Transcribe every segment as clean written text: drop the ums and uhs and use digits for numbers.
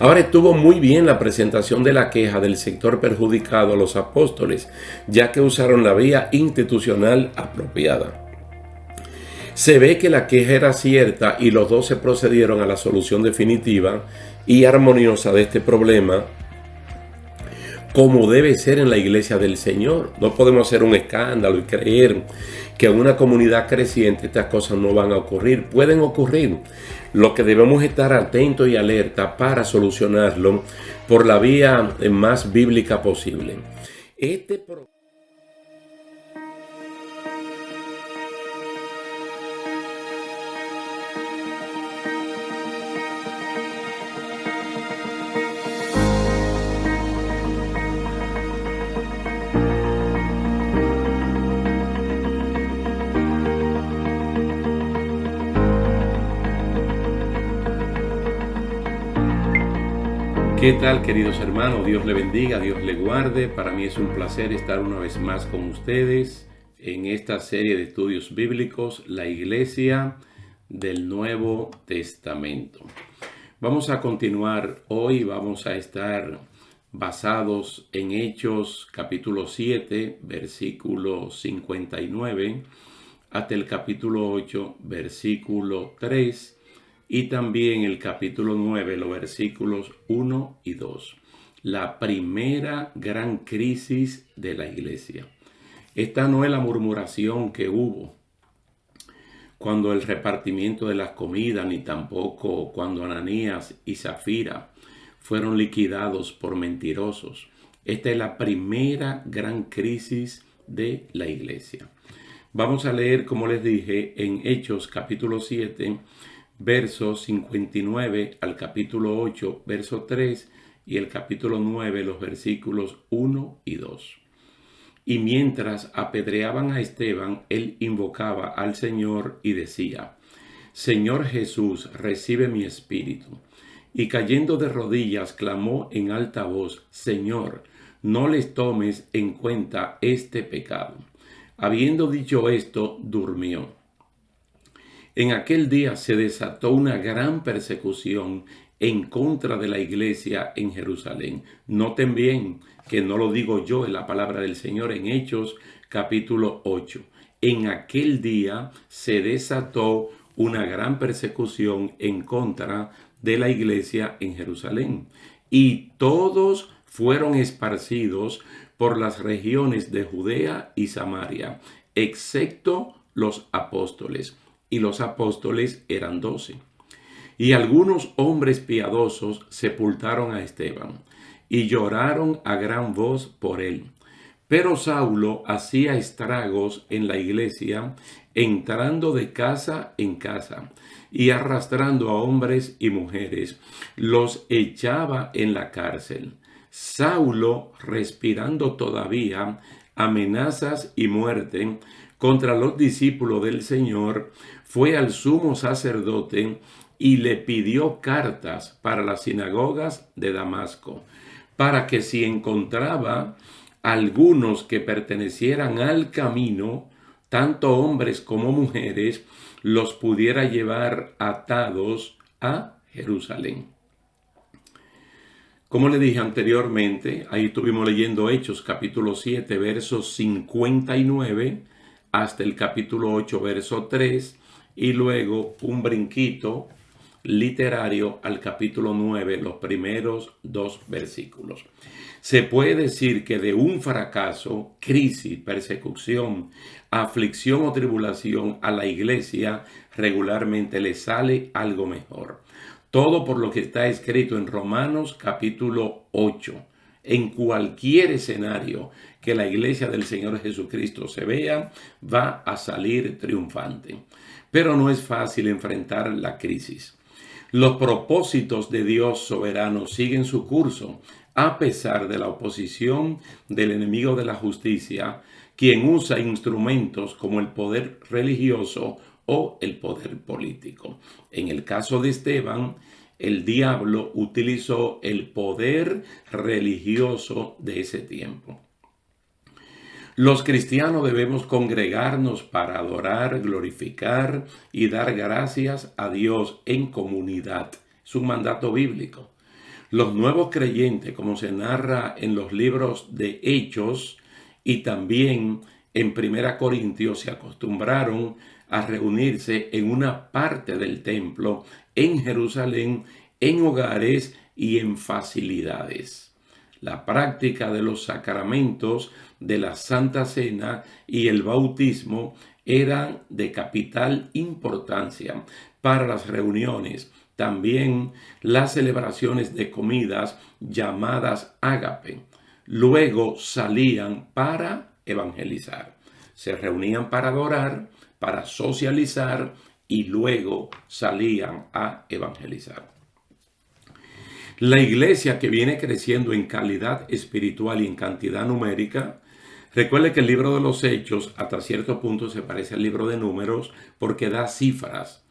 Ahora, estuvo muy bien la presentación de la queja del sector perjudicado a los apóstoles, ya que usaron la vía institucional apropiada. Se ve que la queja era cierta y los dos se procedieron a la solución definitiva y armoniosa de este problema, como debe ser en la iglesia del Señor. No podemos hacer un escándalo y creer que en una comunidad creciente estas cosas no van a ocurrir. Pueden ocurrir. Lo que debemos estar atentos y alerta para solucionarlo por la vía más bíblica posible. ¿Qué tal, queridos hermanos? Dios le bendiga, Dios le guarde. Para mí es un placer estar una vez más con ustedes en esta serie de estudios bíblicos, la Iglesia del Nuevo Testamento. Vamos a continuar hoy, vamos a estar basados en Hechos capítulo 7, versículo 59, hasta el capítulo 8, versículo 3, y también el capítulo 9, los versículos 1 y 2. La primera gran crisis de la iglesia. Esta no es la murmuración que hubo cuando el repartimiento de las comidas, ni tampoco cuando Ananías y Zafira fueron liquidados por mentirosos. Esta es la primera gran crisis de la iglesia. Vamos a leer, como les dije, en Hechos capítulo 7, versos 59 al capítulo 8, verso 3, y el capítulo 9, los versículos 1 y 2. Y mientras apedreaban a Esteban, él invocaba al Señor y decía: Señor Jesús, recibe mi espíritu. Y cayendo de rodillas, clamó en alta voz: Señor, no les tomes en cuenta este pecado. Habiendo dicho esto, durmió. En aquel día se desató una gran persecución en contra de la iglesia en Jerusalén. Noten bien que no lo digo yo, en la palabra del Señor en Hechos capítulo 8. En aquel día se desató una gran persecución en contra de la iglesia en Jerusalén. Y todos fueron esparcidos por las regiones de Judea y Samaria, excepto los apóstoles. Y los apóstoles eran 12. Y algunos hombres piadosos sepultaron a Esteban y lloraron a gran voz por él. Pero Saulo hacía estragos en la iglesia, entrando de casa en casa y arrastrando a hombres y mujeres, los echaba en la cárcel. Saulo, respirando todavía amenazas y muerte contra los discípulos del Señor, fue al sumo sacerdote y le pidió cartas para las sinagogas de Damasco, para que si encontraba algunos que pertenecieran al camino, tanto hombres como mujeres, los pudiera llevar atados a Jerusalén. Como le dije anteriormente, ahí estuvimos leyendo Hechos capítulo 7, versos 59 hasta el capítulo 8, verso 3, y luego un brinquito literario al capítulo 9, los primeros 2 versículos. Se puede decir que de un fracaso, crisis, persecución, aflicción o tribulación a la iglesia regularmente le sale algo mejor. Todo por lo que está escrito en Romanos capítulo 8. En cualquier escenario que la iglesia del Señor Jesucristo se vea, va a salir triunfante. Pero no es fácil enfrentar la crisis. Los propósitos de Dios soberano siguen su curso, a pesar de la oposición del enemigo de la justicia, quien usa instrumentos como el poder religioso o el poder político. En el caso de Esteban, el diablo utilizó el poder religioso de ese tiempo. Los cristianos debemos congregarnos para adorar, glorificar y dar gracias a Dios en comunidad. Es un mandato bíblico. Los nuevos creyentes, como se narra en los libros de Hechos y también en Primera Corintios, se acostumbraron a reunirse en una parte del templo en Jerusalén, en hogares y en facilidades. La práctica de los sacramentos de la Santa Cena y el bautismo eran de capital importancia para las reuniones. También las celebraciones de comidas llamadas ágape. Luego salían para evangelizar. Se reunían para adorar, para socializar y luego salían a evangelizar. La iglesia, que viene creciendo en calidad espiritual y en cantidad numérica. Recuerde que el libro de los Hechos hasta cierto punto se parece al libro de Números porque da cifras.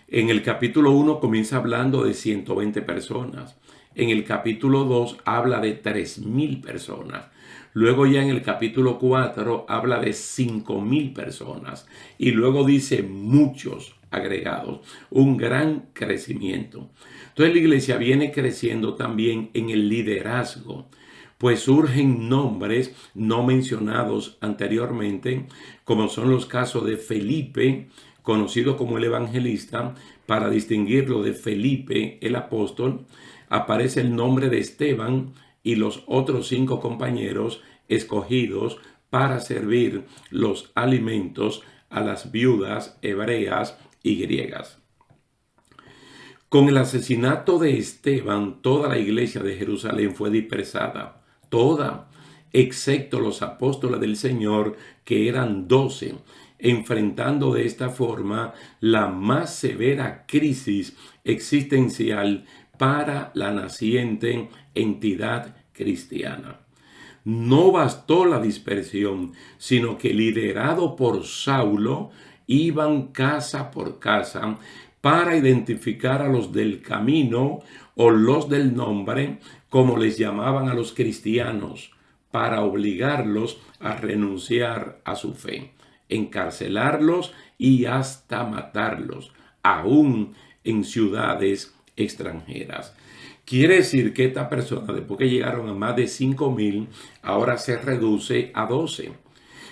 En el capítulo 1 comienza hablando de 120 personas. En el capítulo 2 habla de 3.000 personas. Luego ya en el capítulo 4 habla de 5.000 personas. Y luego dice muchos agregados. Un gran crecimiento. Entonces la iglesia viene creciendo también en el liderazgo, pues surgen nombres no mencionados anteriormente, como son los casos de Felipe, conocido como el evangelista. Para distinguirlo de Felipe el apóstol, aparece el nombre de Esteban y los otros 5 compañeros escogidos para servir los alimentos a las viudas hebreas y griegas. Con el asesinato de Esteban, toda la iglesia de Jerusalén fue dispersada, toda, excepto los apóstoles del Señor, que eran 12, enfrentando de esta forma la más severa crisis existencial para la naciente entidad cristiana. No bastó la dispersión, sino que liderado por Saulo, iban casa por casa para identificar a los del camino o los del nombre, como les llamaban a los cristianos, para obligarlos a renunciar a su fe, encarcelarlos y hasta matarlos, aún en ciudades extranjeras. Quiere decir que esta persona, después que llegaron a más de 5.000, ahora se reduce a 12.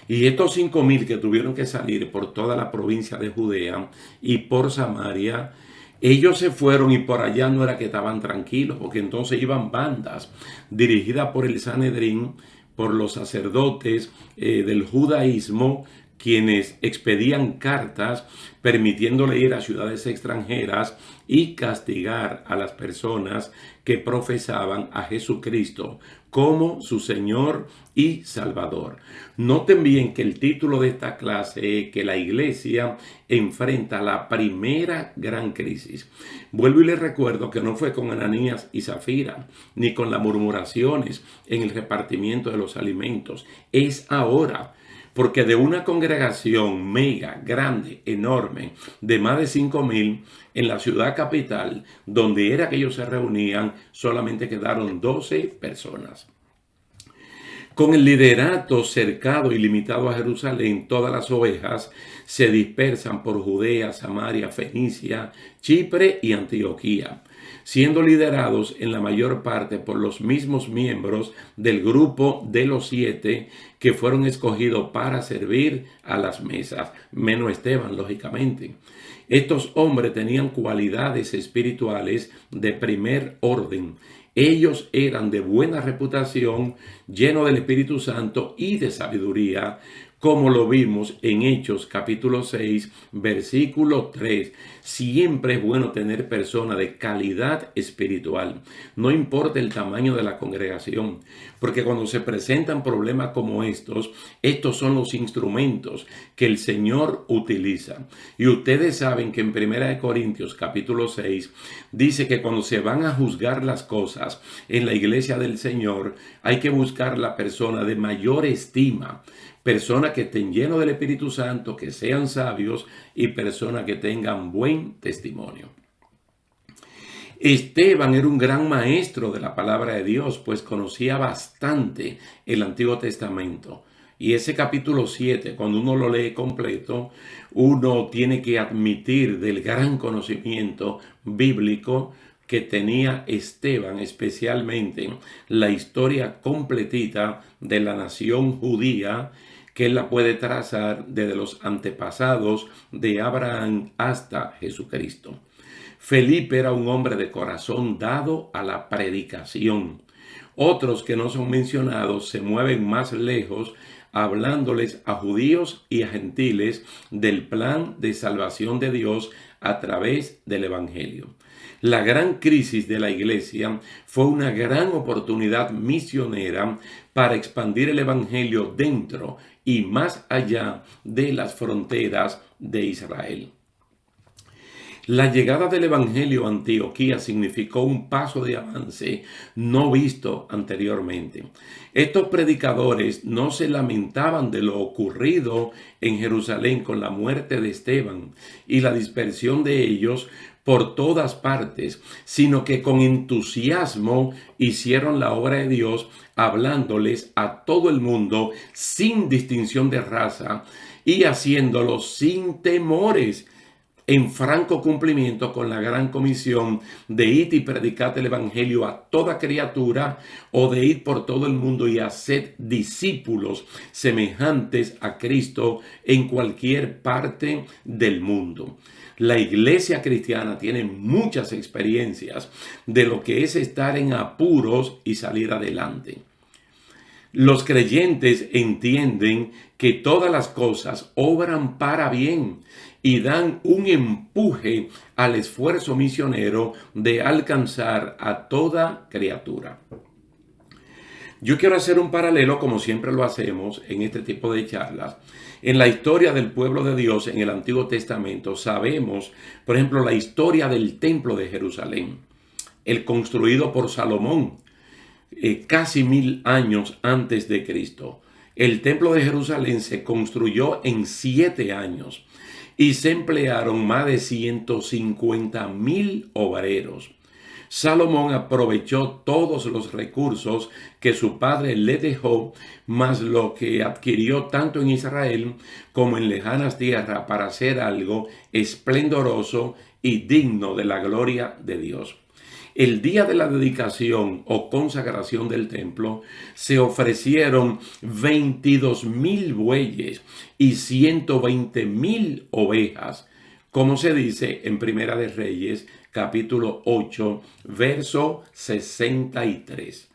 Y estos 5.000 que tuvieron que salir por toda la provincia de Judea y por Samaria, ellos se fueron y por allá no era que estaban tranquilos, porque entonces iban bandas dirigidas por el Sanedrín, por los sacerdotes del judaísmo, quienes expedían cartas permitiéndole ir a ciudades extranjeras y castigar a las personas que profesaban a Jesucristo como su Señor y Salvador. Noten bien que el título de esta clase es que la iglesia enfrenta la primera gran crisis. Vuelvo y les recuerdo que no fue con Ananías y Zafira, ni con las murmuraciones en el repartimiento de los alimentos. Es ahora. Porque de una congregación mega, grande, enorme, de más de 5.000, en la ciudad capital, donde era que ellos se reunían, solamente quedaron 12 personas. Con el liderato cercado y limitado a Jerusalén, todas las ovejas se dispersan por Judea, Samaria, Fenicia, Chipre y Antioquía, siendo liderados en la mayor parte por los mismos miembros del grupo de los 7 que fueron escogidos para servir a las mesas, menos Esteban, lógicamente. Estos hombres tenían cualidades espirituales de primer orden. Ellos eran de buena reputación, llenos del Espíritu Santo y de sabiduría, como lo vimos en Hechos capítulo 6, versículo 3. Siempre es bueno tener personas de calidad espiritual, no importa el tamaño de la congregación, porque cuando se presentan problemas como estos son los instrumentos que el Señor utiliza. Y ustedes saben que en 1 Corintios capítulo 6 dice que cuando se van a juzgar las cosas en la iglesia del Señor, hay que buscar la persona de mayor estima, personas que estén llenos del Espíritu Santo, que sean sabios y personas que tengan buen testimonio. Esteban era un gran maestro de la palabra de Dios, pues conocía bastante el Antiguo Testamento. Y ese capítulo 7, cuando uno lo lee completo, uno tiene que admitir del gran conocimiento bíblico, que tenía Esteban, especialmente la historia completita de la nación judía, que él la puede trazar desde los antepasados de Abraham hasta Jesucristo. Felipe era un hombre de corazón dado a la predicación. Otros que no son mencionados se mueven más lejos, hablándoles a judíos y a gentiles del plan de salvación de Dios a través del Evangelio. La gran crisis de la iglesia fue una gran oportunidad misionera para expandir el Evangelio dentro y más allá de las fronteras de Israel. La llegada del Evangelio a Antioquía significó un paso de avance no visto anteriormente. Estos predicadores no se lamentaban de lo ocurrido en Jerusalén con la muerte de Esteban y la dispersión de ellos por todas partes, sino que con entusiasmo hicieron la obra de Dios, hablándoles a todo el mundo sin distinción de raza y haciéndolo sin temores, en franco cumplimiento con la gran comisión de ir y predicar el evangelio a toda criatura, o de ir por todo el mundo y hacer discípulos semejantes a Cristo en cualquier parte del mundo. La iglesia cristiana tiene muchas experiencias de lo que es estar en apuros y salir adelante. Los creyentes entienden que todas las cosas obran para bien y dan un empuje al esfuerzo misionero de alcanzar a toda criatura. Yo quiero hacer un paralelo, como siempre lo hacemos en este tipo de charlas. En la historia del pueblo de Dios en el Antiguo Testamento sabemos, por ejemplo, la historia del templo de Jerusalén, el construido por Salomón, casi 1000 años antes de Cristo. El templo de Jerusalén se construyó en 7 años y se emplearon más de 150,000 obreros. Salomón aprovechó todos los recursos que su padre le dejó, más lo que adquirió tanto en Israel como en lejanas tierras, para hacer algo esplendoroso y digno de la gloria de Dios. El día de la dedicación o consagración del templo se ofrecieron 22,000 bueyes y 120,000 ovejas, como se dice en Primera de Reyes, capítulo 8, verso 63.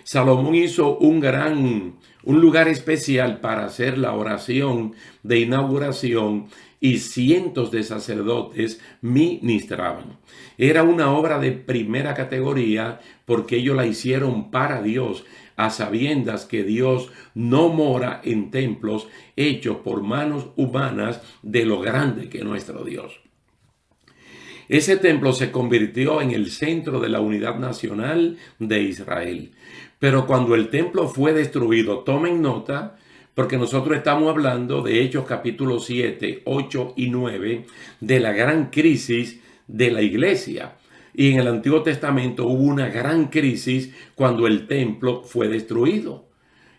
Salomón hizo un lugar especial para hacer la oración de inauguración y cientos de sacerdotes ministraban. Era una obra de primera categoría porque ellos la hicieron para Dios, a sabiendas que Dios no mora en templos hechos por manos humanas, de lo grande que es nuestro Dios. Ese templo se convirtió en el centro de la unidad nacional de Israel. Pero cuando el templo fue destruido, tomen nota, porque nosotros estamos hablando de Hechos capítulo 7, 8 y 9, de la gran crisis de la iglesia. Y en el Antiguo Testamento hubo una gran crisis cuando el templo fue destruido.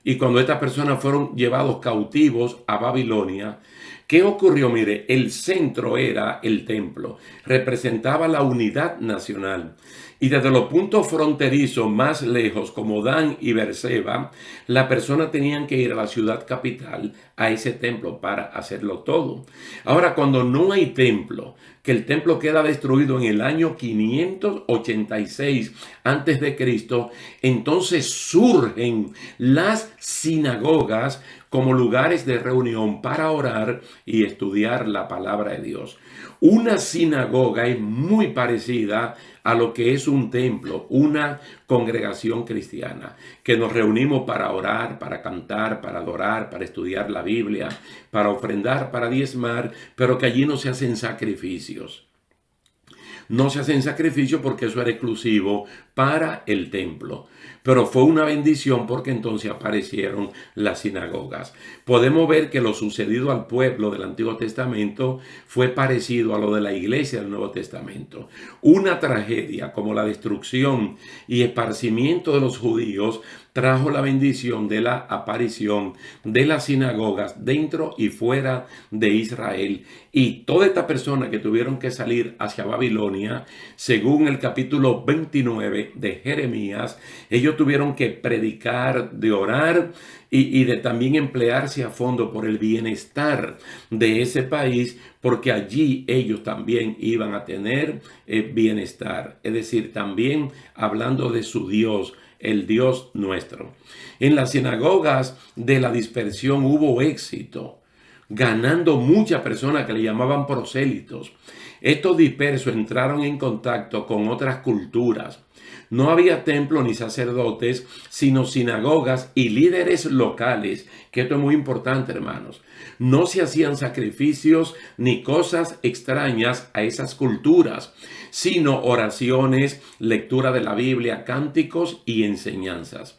Y cuando estas personas fueron llevados cautivos a Babilonia, ¿qué ocurrió? Mire, el centro era el templo, representaba la unidad nacional. Y desde los puntos fronterizos más lejos, como Dan y Beerseba, la persona tenían que ir a la ciudad capital, a ese templo, para hacerlo todo. Ahora, cuando no hay templo, que el templo queda destruido en el año 586 antes de Cristo, entonces surgen las sinagogas como lugares de reunión para orar y estudiar la palabra de Dios. Una sinagoga es muy parecida a lo que es un templo, una congregación cristiana, que nos reunimos para orar, para cantar, para adorar, para estudiar la Biblia, para ofrendar, para diezmar, pero que allí no se hacen sacrificios. No se hacen sacrificios porque eso era exclusivo para el templo. Pero fue una bendición porque entonces aparecieron las sinagogas. Podemos ver que lo sucedido al pueblo del Antiguo Testamento fue parecido a lo de la iglesia del Nuevo Testamento. Una tragedia como la destrucción y esparcimiento de los judíos trajo la bendición de la aparición de las sinagogas dentro y fuera de Israel. Y toda esta persona que tuvieron que salir hacia Babilonia, según el capítulo 29 de Jeremías, ellos tuvieron que predicar, de orar y de también emplearse a fondo por el bienestar de ese país, porque allí ellos también iban a tener bienestar. Es decir, también hablando de su Dios, el Dios nuestro. En las sinagogas de la dispersión hubo éxito, ganando muchas personas que le llamaban prosélitos. Estos dispersos entraron en contacto con otras culturas. No había templo ni sacerdotes, sino sinagogas y líderes locales, que esto es muy importante, hermanos. No se hacían sacrificios ni cosas extrañas a esas culturas, sino oraciones, lectura de la Biblia, cánticos y enseñanzas.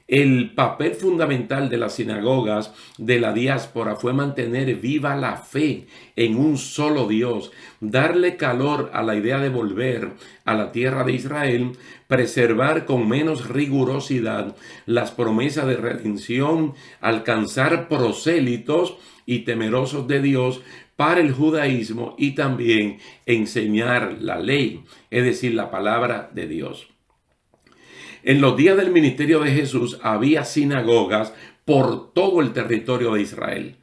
El papel fundamental de las sinagogas de la diáspora fue mantener viva la fe en un solo Dios, darle calor a la idea de volver a la tierra de Israel, preservar con menos rigurosidad las promesas de redención, alcanzar prosélitos y temerosos de Dios para el judaísmo y también enseñar la ley, es decir, la palabra de Dios. En los días del ministerio de Jesús había sinagogas por todo el territorio de Israel.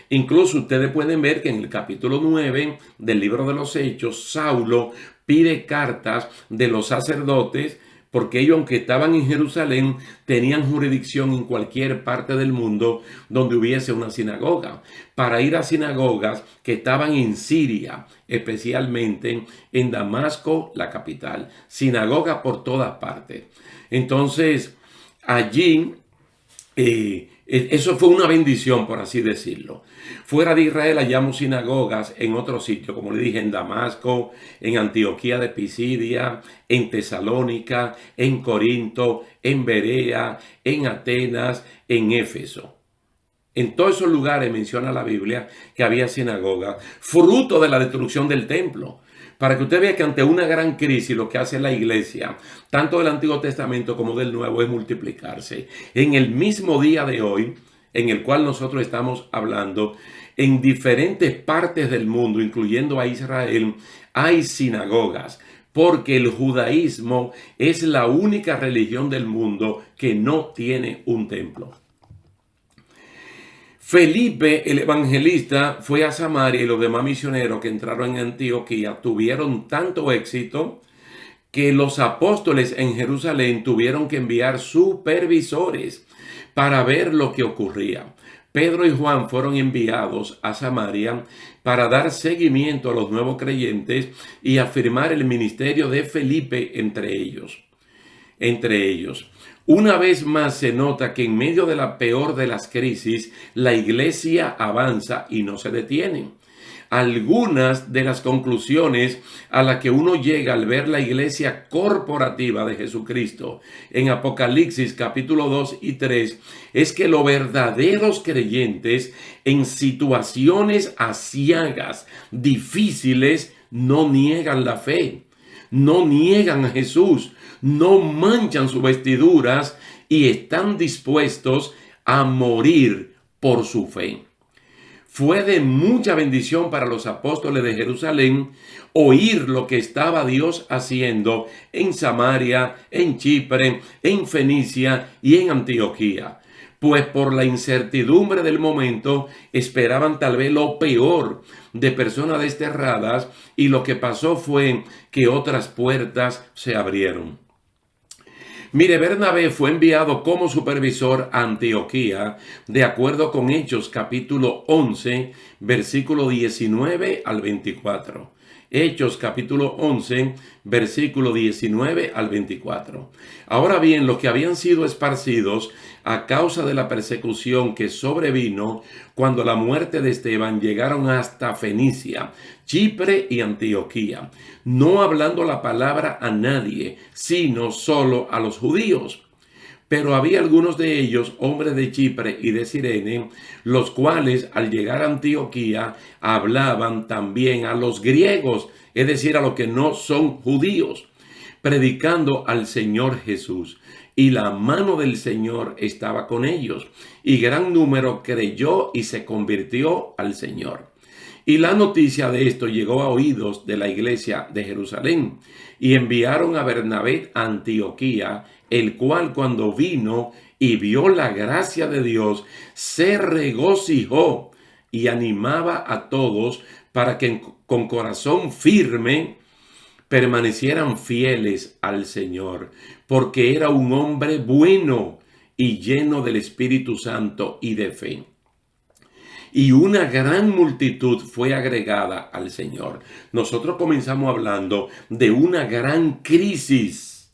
Incluso ustedes pueden ver que en el capítulo 9 del libro de los Hechos, Saulo pide cartas de los sacerdotes, porque ellos, aunque estaban en Jerusalén, tenían jurisdicción en cualquier parte del mundo donde hubiese una sinagoga, para ir a sinagogas que estaban en Siria, especialmente en Damasco, la capital. Sinagoga por todas partes. Entonces, allí, eso fue una bendición, por así decirlo. Fuera de Israel hallamos sinagogas en otros sitios, como le dije, en Damasco, en Antioquía de Pisidia, en Tesalónica, en Corinto, en Berea, en Atenas, en Éfeso. En todos esos lugares menciona la Biblia que había sinagogas, fruto de la destrucción del templo. Para que usted vea que ante una gran crisis lo que hace la iglesia, tanto del Antiguo Testamento como del Nuevo, es multiplicarse. En el mismo día de hoy, en el cual nosotros estamos hablando, en diferentes partes del mundo, incluyendo a Israel, hay sinagogas, porque el judaísmo es la única religión del mundo que no tiene un templo. Felipe, el evangelista, fue a Samaria y los demás misioneros que entraron en Antioquía tuvieron tanto éxito que los apóstoles en Jerusalén tuvieron que enviar supervisores para ver lo que ocurría. Pedro y Juan fueron enviados a Samaria para dar seguimiento a los nuevos creyentes y afirmar el ministerio de Felipe entre ellos. Una vez más se nota que en medio de la peor de las crisis, la iglesia avanza y no se detiene. Algunas de las conclusiones a las que uno llega al ver la iglesia corporativa de Jesucristo en Apocalipsis capítulo 2 y 3 es que los verdaderos creyentes en situaciones aciagas, difíciles, no niegan la fe, no niegan a Jesús, no manchan sus vestiduras y están dispuestos a morir por su fe. Fue de mucha bendición para los apóstoles de Jerusalén oír lo que estaba Dios haciendo en Samaria, en Chipre, en Fenicia y en Antioquía. Pues por la incertidumbre del momento esperaban tal vez lo peor de personas desterradas y lo que pasó fue que otras puertas se abrieron. Mire, Bernabé fue enviado como supervisor a Antioquía, de acuerdo con Hechos capítulo 11, versículo 19 al 24. Hechos capítulo 11, versículo 19 al 24. Ahora bien, los que habían sido esparcidos a causa de la persecución que sobrevino cuando la muerte de Esteban llegaron hasta Fenicia, Chipre y Antioquía, no hablando la palabra a nadie, sino solo a los judíos. Pero había algunos de ellos, hombres de Chipre y de Cirene, los cuales al llegar a Antioquía hablaban también a los griegos, es decir, a los que no son judíos. predicando al Señor Jesús. Y la mano del Señor estaba con ellos, y gran número creyó y se convirtió al Señor. Y la noticia de esto llegó a oídos de la iglesia de Jerusalén, y enviaron a Bernabé a Antioquía, el cual cuando vino y vio la gracia de Dios, se regocijó y animaba a todos para que con corazón firme permanecieran fieles al Señor, porque era un hombre bueno y lleno del Espíritu Santo y de fe. Y una gran multitud fue agregada al Señor. Nosotros comenzamos hablando de una gran crisis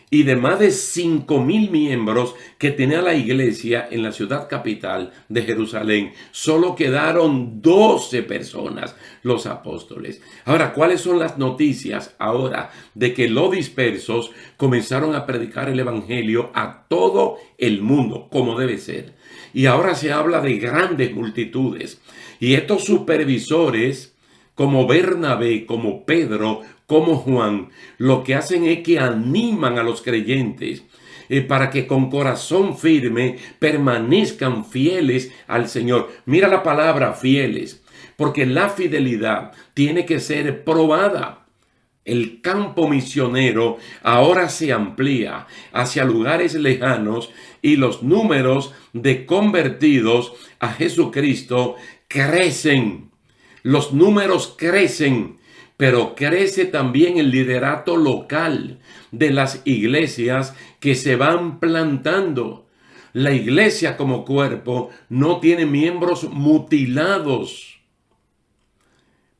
y de más de 5,000 miembros que tenía la iglesia en la ciudad capital de Jerusalén. Solo quedaron 12 personas, los apóstoles. Ahora, ¿cuáles son las noticias ahora de que los dispersos comenzaron a predicar el evangelio a todo el mundo, como debe ser? Y ahora se habla de grandes multitudes. Y estos supervisores, como Bernabé, como Pedro, como Juan, lo que hacen es que animan a los creyentes para que con corazón firme permanezcan fieles al Señor. Mira la palabra fieles, porque la fidelidad tiene que ser probada. El campo misionero ahora se amplía hacia lugares lejanos y los números de convertidos a Jesucristo crecen. Los números crecen, pero crece también el liderato local de las iglesias que se van plantando. La iglesia como cuerpo no tiene miembros mutilados.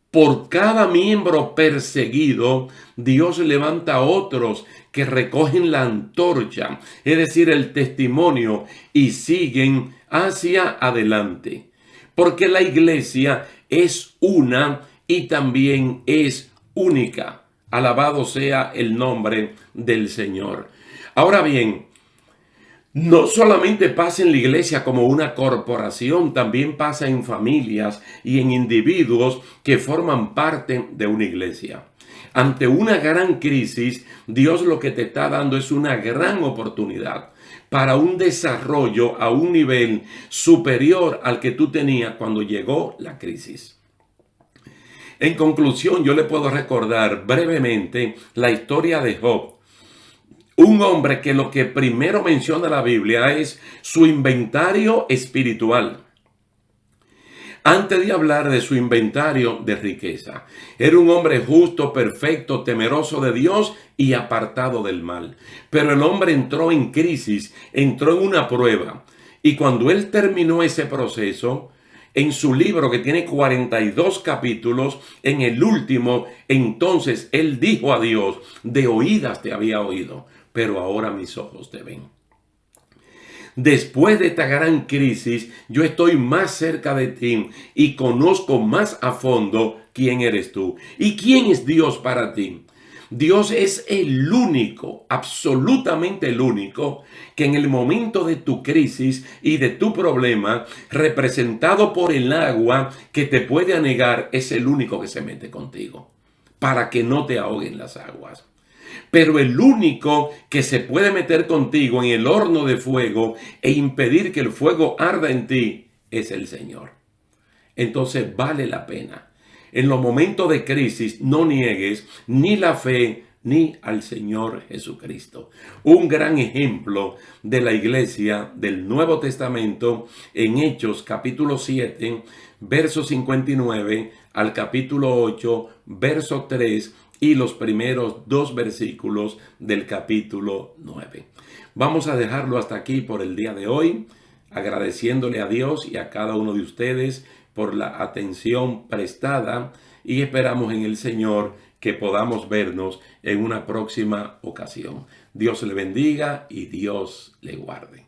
Por cada miembro perseguido, Dios levanta a otros que recogen la antorcha, es decir, el testimonio, y siguen hacia adelante. Porque la iglesia es una y también es única. Alabado sea el nombre del Señor. Ahora bien, no solamente pasa en la iglesia como una corporación, también pasa en familias y en individuos que forman parte de una iglesia. Ante una gran crisis, Dios lo que te está dando es una gran oportunidad para un desarrollo a un nivel superior al que tú tenías cuando llegó la crisis. En conclusión, yo le puedo recordar brevemente la historia de Job. Un hombre que lo que primero menciona la Biblia es su inventario espiritual. Antes de hablar de su inventario de riqueza, era un hombre justo, perfecto, temeroso de Dios y apartado del mal. Pero el hombre entró en crisis, entró en una prueba. Y cuando él terminó ese proceso, en su libro que tiene 42 capítulos, en el último, entonces él dijo a Dios: de oídas te había oído, pero ahora mis ojos te ven. Después de esta gran crisis, yo estoy más cerca de ti y conozco más a fondo quién eres tú y quién es Dios para ti. Dios es el único, absolutamente el único, que en el momento de tu crisis y de tu problema, representado por el agua que te puede anegar, es el único que se mete contigo para que no te ahoguen las aguas. Pero el único que se puede meter contigo en el horno de fuego e impedir que el fuego arda en ti es el Señor. Entonces vale la pena. En los momentos de crisis no niegues ni la fe ni al Señor Jesucristo. Un gran ejemplo de la iglesia del Nuevo Testamento en Hechos capítulo 7, verso 59 al capítulo 8, verso 3 y los primeros 2 versículos del capítulo 9. Vamos a dejarlo hasta aquí por el día de hoy, agradeciéndole a Dios y a cada uno de ustedes por la atención prestada y esperamos en el Señor que podamos vernos en una próxima ocasión. Dios le bendiga y Dios le guarde.